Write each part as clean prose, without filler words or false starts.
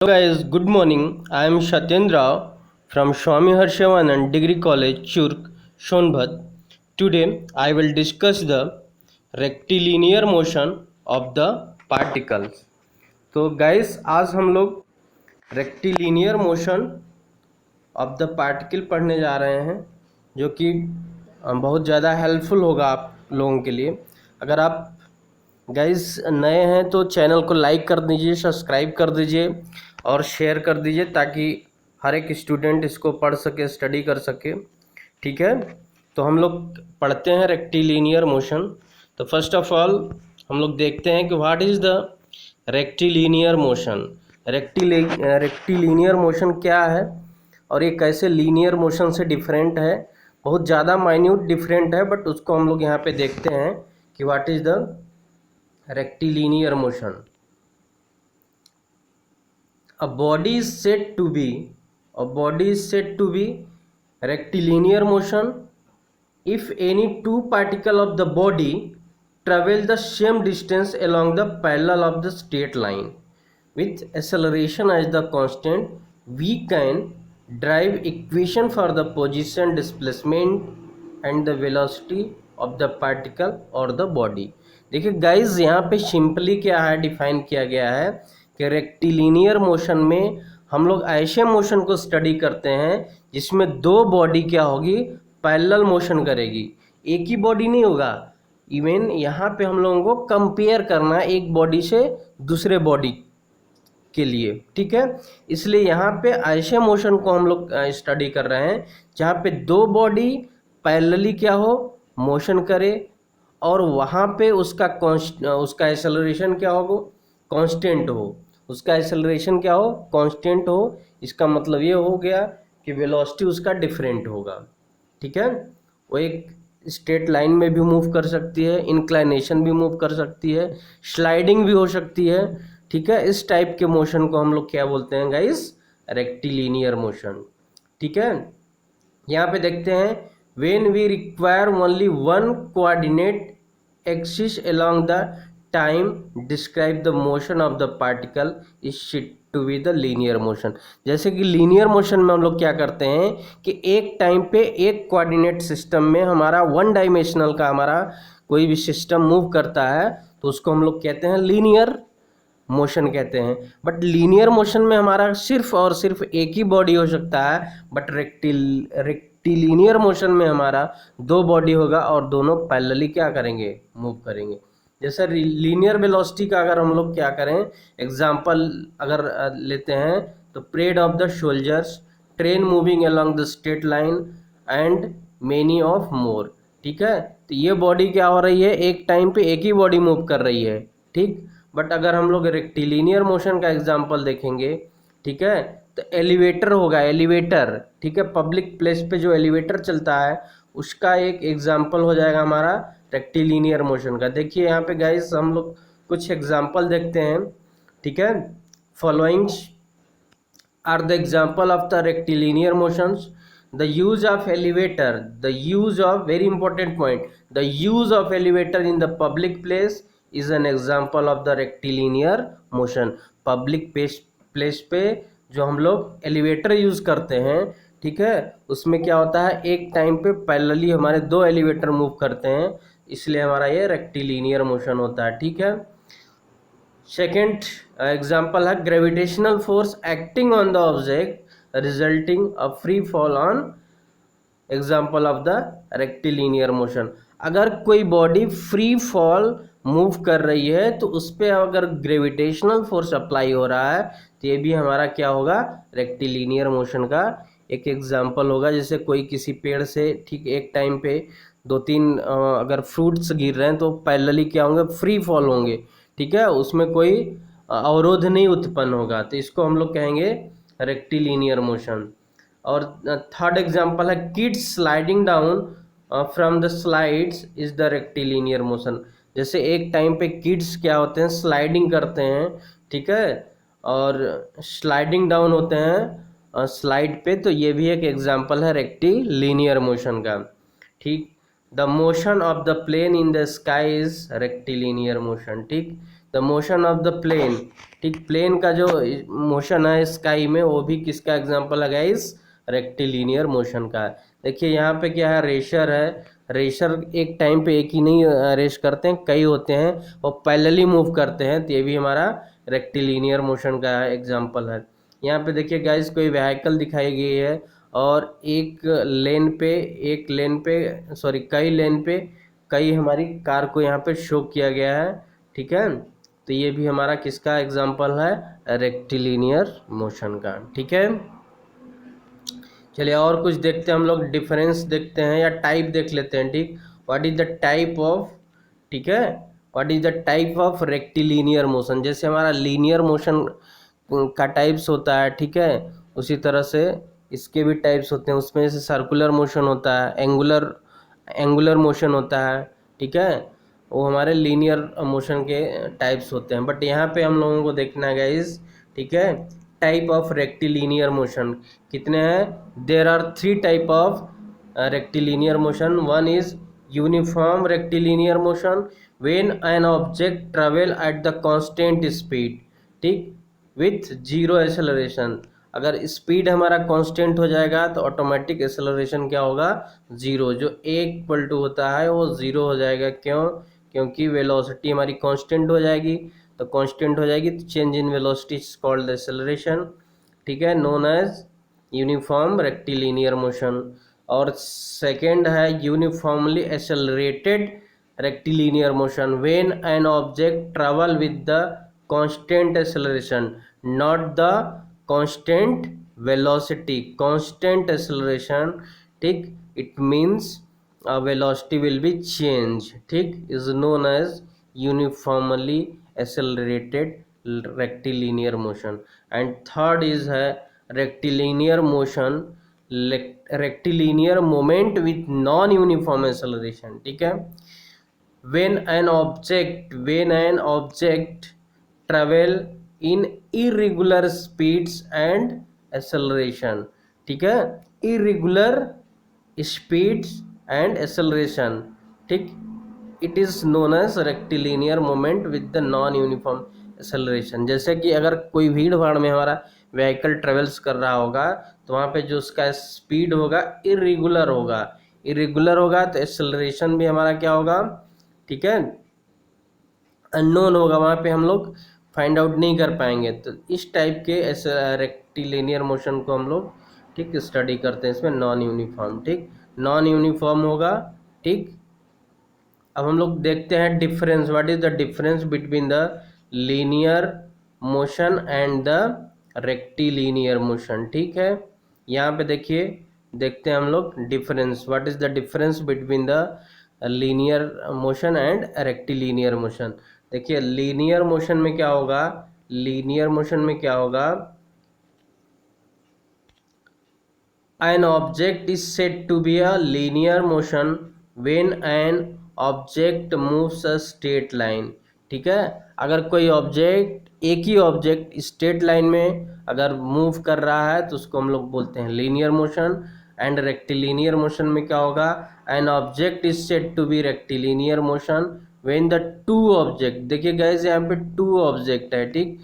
Hello guys, good morning. I am Shatyendra from Swami Harshavanand Degree College, Churk, Sonbhat. Today I will discuss the rectilinear motion of the particles. तो guys आज हम लोग rectilinear motion of the particle पढ़ने जा रहे हैं, जो कि बहुत ज़्यादा हेल्पफुल होगा आप लोगों के लिए। अगर आप गाइस नए हैं तो चैनल को लाइक कर दीजिए, सब्सक्राइब कर दीजिए और शेयर कर दीजिए, ताकि हर एक स्टूडेंट इसको पढ़ सके, स्टडी कर सके। ठीक है, तो हम लोग पढ़ते हैं रेक्टिलिनियर मोशन। तो फर्स्ट ऑफ ऑल हम लोग देखते हैं कि what is the rectilinear motion. Rectilinear motion क्या है और ये कैसे लीनियर मोशन से डिफरेंट है। बहुत ज़्यादा माइन्यूट डिफरेंट है, बट उसको हम लोग यहाँ पे देखते हैं कि what is the rectilinear motion. A body is said to be rectilinear motion if any two particles of the body travel the same distance along the parallel of the straight line with acceleration as the constant. We can derive equation for the position, displacement and the velocity of the particle or the body. देखिए guys, यहाँ पे simply क्या है, define किया गया है कि rectilinear motion में हम लोग ऐसे मोशन को स्टडी करते हैं जिसमें दो बॉडी क्या होगी, पैरेलल मोशन करेगी। एक ही बॉडी नहीं होगा, इवन यहाँ पे हम लोगों को कंपेयर करना है एक बॉडी से दूसरे बॉडी के लिए। ठीक है, इसलिए यहाँ पे ऐसे मोशन को हम लोग स्टडी कर रहे हैं जहाँ पे दो बॉडी पैरेलली क्या हो, मोशन करे, और वहाँ पे उसका एक्सेलरेशन क्या हो, कांस्टेंट हो। उसका एक्सेलरेशन क्या हो, कांस्टेंट हो। इसका मतलब ये हो गया कि वेलोसिटी उसका डिफरेंट होगा। ठीक है, वो एक स्ट्रेट लाइन में भी मूव कर सकती है, इंक्लाइनेशन भी मूव कर सकती है, स्लाइडिंग भी हो सकती है। ठीक है, इस टाइप के मोशन को हम लोग क्या बोलते हैं गाइस, रेक्टिलिनियर मोशन। ठीक है, यहाँ पे देखते हैं when we require only one coordinate axis along the time describe the motion of the particle is said to be the linear motion। जैसे कि लीनियर मोशन में हम लोग क्या करते हैं कि एक टाइम पे एक कोऑर्डिनेट सिस्टम में हमारा वन डायमेंशनल का हमारा कोई भी सिस्टम मूव करता है, तो उसको हम लोग कहते हैं लीनियर मोशन कहते हैं। बट लीनियर मोशन में हमारा सिर्फ और सिर्फ एक ही बॉडी हो सकता है, बट रेक्टिलिनियर मोशन में हमारा दो बॉडी होगा और दोनों पैरेलली क्या करेंगे, मूव करेंगे। जैसे लीनियर वेलोसिटी का अगर हम लोग क्या करें, एग्जांपल अगर लेते हैं तो parade of the soldiers, train moving along the straight line and many of more. ठीक है, तो ये बॉडी क्या हो रही है, एक टाइम पे एक ही बॉडी मूव कर रही है। ठीक, बट अगर हम लोग रेक्टिलिनियर मोशन का एग्जांपल देखेंगे, ठीक है, तो एलिवेटर होगा, एलिवेटर। ठीक है, पब्लिक प्लेस पे जो एलिवेटर चलता है उसका एक एग्जांपल हो जाएगा हमारा रेक्टिलिनियर मोशन का। देखिए यहाँ पे गाइस हम लोग कुछ एग्जांपल देखते हैं। ठीक है, followings are the example of the rectilinear motions. The use of elevator, the use of, very important point, the use of elevator in the public place is an example of the rectilinear motion. Public place पे जो हम लोग elevator use करते हैं, ठीक है, उसमें क्या होता है, एक टाइम पे पैरेलली हमारे दो एलिवेटर मूव करते हैं, इसलिए हमारा ये रेक्टिलिनियर मोशन होता है। ठीक है, सेकेंड एग्जाम्पल है gravitational force acting on the object resulting a free fall on, example of the rectilinear motion. अगर कोई बॉडी फ्री फॉल मूव कर रही है तो उस पर अगर ग्रेविटेशनल फोर्स अप्लाई हो रहा है तो ये भी हमारा क्या होगा, रेक्टिलिनियर मोशन का एक एग्जाम्पल होगा। जैसे कोई किसी पेड़ से ठीक एक टाइम पे दो तीन अगर फ्रूट्स गिर रहे हैं तो पैरेलली क्या होंगे, फ्री फॉल होंगे। ठीक है, उसमें कोई अवरोध नहीं उत्पन्न होगा, तो इसको हम लोग कहेंगे रेक्टिलिनियर मोशन। और थर्ड एग्जाम्पल है kids sliding down from the slides is the rectilinear motion. जैसे एक टाइम पे किड्स क्या होते हैं, स्लाइडिंग करते हैं, ठीक है, और स्लाइडिंग डाउन होते हैं स्लाइड पे, तो ये भी एक एग्जांपल है रेक्टिलिनियर मोशन का। ठीक, the motion of the plane in the sky is rectilinear motion. ठीक, the motion of the plane, ठीक, प्लेन का जो मोशन है स्काई में वो भी किसका एग्जांपल है गाइस, रेक्टिलिनियर मोशन का। देखिए यहाँ पे क्या है, रेशर है, रेशर एक टाइम पे एक ही नहीं रेस करते हैं, कई होते हैं और पैरेलली मूव करते हैं, तो ये भी हमारा रेक्टिलिनियर मोशन का एग्जांपल है। यहाँ पे देखिए गाइस कोई व्हीकल दिखाई गई है और कई लेन पे कई हमारी कार को यहाँ पे शो किया गया है, ठीक है। तो ये भी हमारा किसका एग्जांपल है, रेक्टिलिनियर मोशन का, ठीक है। चलिए और कुछ देखते हैं हम लोग, डिफरेंस देखते हैं या टाइप देख लेते हैं, ठीक। What is the type of, ठीक है, what is the type of rectilinear motion. जैसे हमारा लीनियर मोशन का टाइप्स होता है, ठीक है, उसी तरह से इसके भी टाइप्स होते हैं। उसमें जैसे सर्कुलर मोशन होता है, एंगुलर मोशन होता है, ठीक है, वो हमारे लीनियर मोशन के टाइप्स होते हैं। बट यहाँ पे हम लोगों को देखना है गाइस, ठीक है, टाइप ऑफ रेक्टिलिनियर मोशन कितने हैं। There are 3 type of rectilinear motion. One is uniform rectilinear motion, when an object travel at the constant speed, ठीक, विथ जीरो एक्सेलरेशन। अगर स्पीड हमारा कांस्टेंट हो जाएगा तो ऑटोमेटिक एक्सेलरेशन क्या होगा, जीरो। जो एक इक्वल टू होता है वो जीरो हो जाएगा, क्यों, क्योंकि वेलोसिटी हमारी कांस्टेंट हो जाएगी, तो कांस्टेंट हो जाएगी तो change in velocity is called acceleration, ठीक है, known as uniform rectilinear motion. और सेकेंड है uniformly accelerated rectilinear motion, when an object travel with the constant acceleration, not the constant velocity, constant acceleration, ठीक, it means velocity will be changed, ठीक, is known as uniformly accelerated rectilinear motion. And third is है rectilinear motion, rectilinear moment with non uniform acceleration, ठीक है। when an object travel in irregular speeds and acceleration, ठीक है, irregular speeds and acceleration, ठीक, it is known as rectilinear moment with the non uniform acceleration. जैसे कि अगर कोई भीड़ भाड़ में हमारा व्हीकल ट्रेवल्स कर रहा होगा तो वहाँ पे जो उसका स्पीड होगा इरेगुलर होगा तो एक्सेलरेशन भी हमारा क्या होगा, ठीक है, अननोन होगा, वहाँ पे हम लोग फाइंड आउट नहीं कर पाएंगे। तो इस टाइप के रेक्टिलिनियर मोशन को हम लोग, ठीक, स्टडी करते हैं इसमें नॉन यूनिफॉर्म, ठीक, नॉन यूनिफॉर्म होगा, ठीक। अब हम लोग देखते हैं difference, what is the difference between the linear motion and the rectilinear motion, ठीक है। यहाँ पे देखिए, देखते हैं हम लोग difference, what is the difference between the linear motion and rectilinear motion. देखिए लीनियर मोशन में क्या होगा, लीनियर मोशन में क्या होगा, an object is said to be a linear motion when an object moves a straight line, ठीक है। अगर कोई ऑब्जेक्ट, एक ही ऑब्जेक्ट स्ट्रेट लाइन में अगर मूव कर रहा है तो उसको हम लोग बोलते हैं linear motion. And rectilinear motion में क्या होगा, an object is said to be rectilinear motion when the two object, देखिए गाइस यहाँ पे टू ऑब्जेक्ट है, ठीक,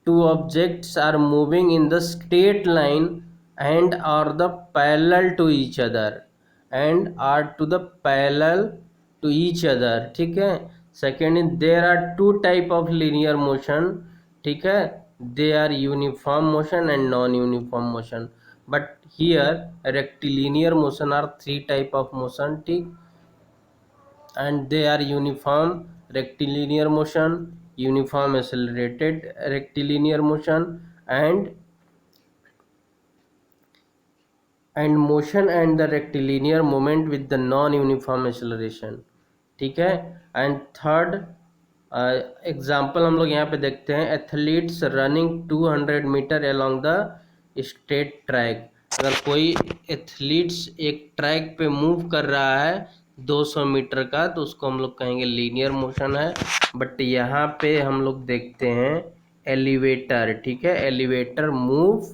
two objects are moving in the straight line and are the parallel to each other, ठीक है। Second is there are two type of linear motion, ठीक है, they are uniform motion and non uniform motion. But here rectilinear motion are 3 type of motion, ठीक, and they are uniform rectilinear motion, uniform accelerated rectilinear motion, and motion and the rectilinear moment with the non uniform acceleration, ठीक है। And third example हम लोग यहाँ पे देखते हैं, athletes running 200 metre along the straight track. अगर कोई एथलीट्स एक ट्रैक पे मूव कर रहा है 200 मीटर का तो उसको हम लोग कहेंगे लीनियर मोशन है। बट यहाँ पे हम लोग देखते हैं एलिवेटर, ठीक है, elevator move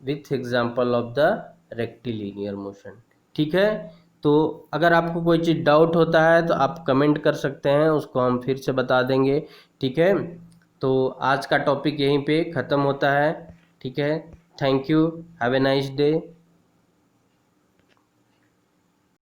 with example of the rectilinear motion, ठीक है। तो अगर आपको कोई चीज़ डाउट होता है तो आप कमेंट कर सकते हैं, उसको हम फिर से बता देंगे। ठीक है, तो आज का टॉपिक यहीं पे ख़त्म होता है। ठीक है, thank you, have a nice day.